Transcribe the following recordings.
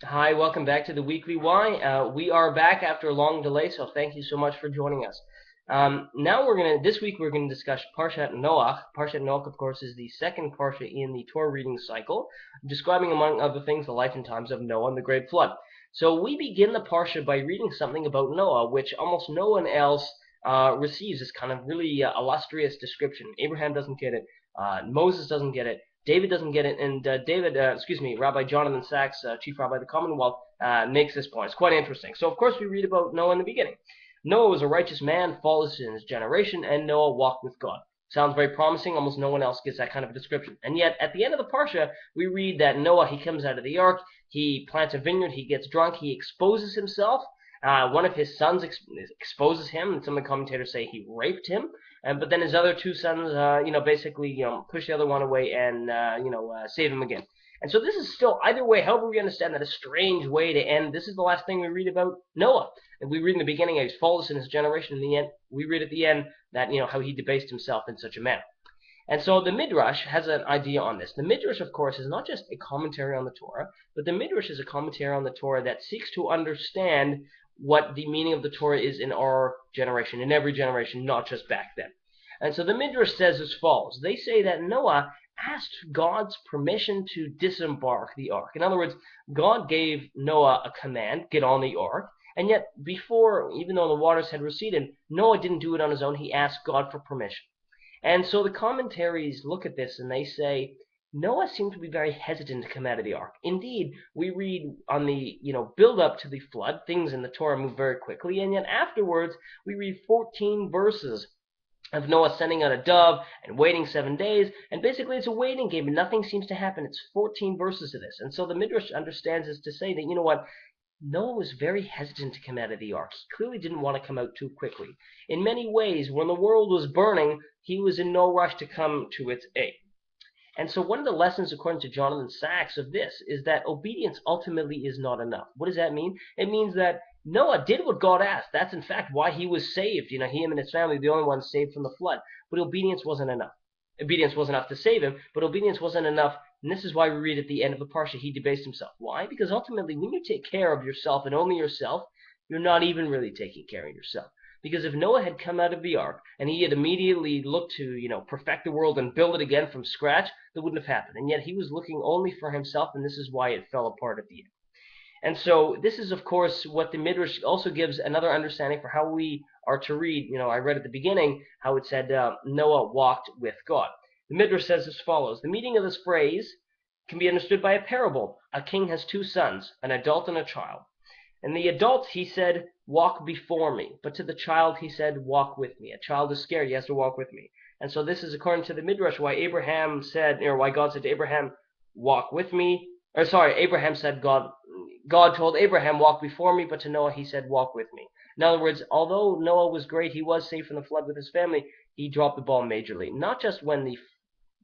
Hi, welcome back to the Weekly Why. We are back after a long delay, so thank you so much for joining us. This week we're gonna discuss Parshat Noach. Parshat Noach, of course, is the second parsha in the Torah reading cycle, describing, among other things, the life and times of Noah and the Great Flood. So we begin the parsha by reading something about Noah, which almost no one else receives this kind of really illustrious description. Abraham doesn't get it. Moses doesn't get it. David doesn't get it, and Rabbi Jonathan Sachs, Chief Rabbi of the Commonwealth, makes this point. It's quite interesting. So, of course, we read about Noah in the beginning. Noah was a righteous man, faultless in his generation, and Noah walked with God. Sounds very promising. Almost no one else gets that kind of a description. And yet, at the end of the parsha, we read that Noah, he comes out of the ark, he plants a vineyard, he gets drunk, he exposes himself. One of his sons exposes him, and some of the commentators say he raped him. But then his other two sons, basically, push the other one away and, save him again. And so this is still, either way, however we understand that, a strange way to end. This is the last thing we read about Noah. And we read in the beginning that he's faultless in his generation. In the end, we read at the end that, how he debased himself in such a manner. And so the Midrash has an idea on this. The Midrash, of course, is not just a commentary on the Torah, but the Midrash is a commentary on the Torah that seeks to understand what the meaning of the Torah is in our generation, in every generation, not just back then. And so the Midrash says as follows. They say that Noah asked God's permission to disembark the ark. In other words, God gave Noah a command, get on the ark, and yet before, even though the waters had receded, Noah didn't do it on his own. He asked God for permission. And so the commentaries look at this and they say, Noah seemed to be very hesitant to come out of the ark. Indeed, we read on the, build up to the flood, things in the Torah move very quickly, and yet afterwards we read 14 verses of Noah sending out a dove and waiting 7 days, and basically it's a waiting game, and nothing seems to happen. It's 14 verses to this. And so the Midrash understands this to say that, Noah was very hesitant to come out of the ark. He clearly didn't want to come out too quickly. In many ways, when the world was burning, he was in no rush to come to its aid. And so one of the lessons, according to Jonathan Sachs, of this is that obedience ultimately is not enough. What does that mean? It means that Noah did what God asked. That's in fact why he was saved. Him and his family, the only ones saved from the flood. But obedience wasn't enough. Obedience was enough to save him, but obedience wasn't enough. And this is why we read at the end of the parsha, he debased himself. Why? Because ultimately, when you take care of yourself and only yourself, you're not even really taking care of yourself. Because if Noah had come out of the ark and he had immediately looked to, perfect the world and build it again from scratch, that wouldn't have happened. And yet he was looking only for himself, and this is why it fell apart at the end. And so this is, of course, what the Midrash also gives another understanding for how we are to read. I read at the beginning how it said Noah walked with God. The Midrash says as follows. The meaning of this phrase can be understood by a parable. A king has two sons, an adult and a child. And the adult, he said, walk before me. But to the child, he said, walk with me. A child is scared. He has to walk with me. And so this is according to the Midrash why why God said to Abraham, walk with me. Abraham said God told Abraham, walk before me, but to Noah he said, walk with me. In other words, although Noah was great, he was safe from the flood with his family, he dropped the ball majorly. Not just when the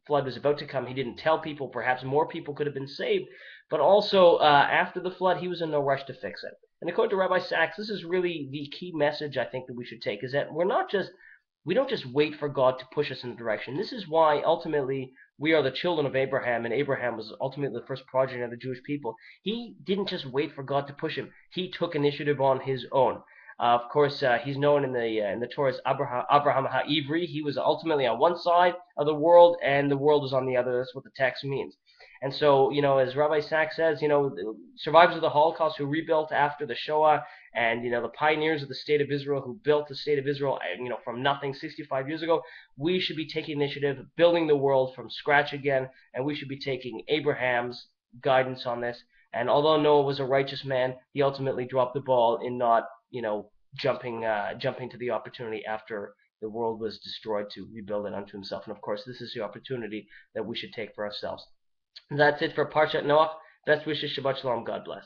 flood was about to come, he didn't tell people, perhaps more people could have been saved, but also after the flood, he was in no rush to fix it. And according to Rabbi Sachs, this is really the key message I think that we should take, is that we don't just wait for God to push us in a direction. This is why ultimately we are the children of Abraham, and Abraham was ultimately the first progeny of the Jewish people. He didn't just wait for God to push him. He took initiative on his own. Of course, he's known in the Torah as Abraham HaIvri. He was ultimately on one side of the world, and the world was on the other. That's what the text means. And so, as Rabbi Sachs says, survivors of the Holocaust who rebuilt after the Shoah, and the pioneers of the state of Israel who built the state of Israel, from nothing 65 years ago, we should be taking initiative, building the world from scratch again, and we should be taking Abraham's guidance on this. And although Noah was a righteous man, he ultimately dropped the ball in not, jumping to the opportunity after the world was destroyed to rebuild it unto himself. And of course, this is the opportunity that we should take for ourselves. That's it for Parshat Noach. Best wishes, Shabbat Shalom, God bless.